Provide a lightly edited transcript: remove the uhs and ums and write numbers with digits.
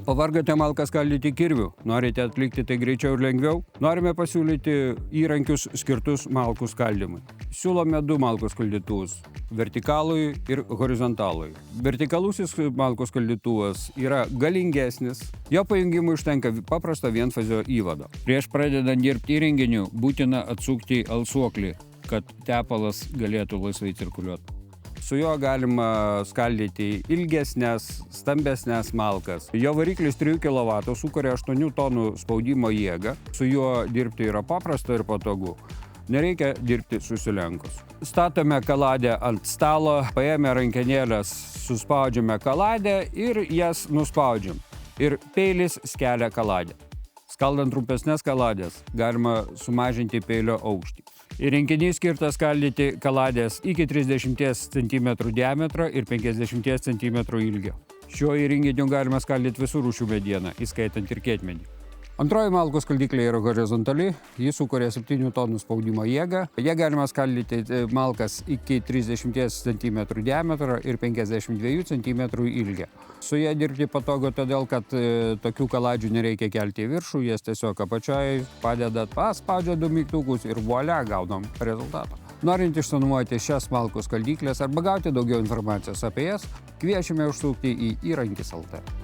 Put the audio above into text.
Pavargote malkas skaldyti kirviu? Norite atlikti tai greičiau ir lengviau? Norime pasiūlyti įrankius skirtus malkų skaldymui. Siūlome 2 malkų skaldytuvus – vertikalui ir horizontalui. Vertikalusis malkų skaldytuvas yra galingesnis, jo pajungimui užtenka paprasto vienfazio įvado. Prieš pradedant dirbti įrenginiu būtina atsukti alsuoklį, kad tepalas galėtų laisvai cirkuliuoti. Su juo galima skaldyti ilgesnės, stambesnės malkas. Jo variklis 3 kW sukuria 8 tonų spaudimo jėgą. Su juo dirbti yra paprasta ir patogu. Nereikia dirbti susilenkus. Statome kaladę ant stalo, paėmę rankenėlės, suspaudžiame kaladę ir jas nuspaudžiam. Ir peilis skelia kaladę. Skaldant trumpesnės kaladės galima sumažinti peilio aukštį. Įrenginys skirtas skaldyti kaladės iki 30 cm diametro ir 50 cm ilgio. Šiuo įrenginiu galima skaldyti visų rūšių medieną, įskaitant ir kietmedį. Antroji malkų skaldyklė yra horizontali, ji sukuria 7 tonų spaudimo jėgą. Jie galima skaldyti malkas iki 30 cm diametro ir 52 cm ilgio. Su jie dirbti patogu todėl, kad tokių kaladžių nereikia kelti į viršų, jas tiesiog apačioje padedat, paspaudžia 2 mygtukus ir volia, gaunam rezultatą. Norint išsanuoti šias malkų skaldyklės arba gauti daugiau informacijos apie jas, kviečiame užsukti į įrankis.lt.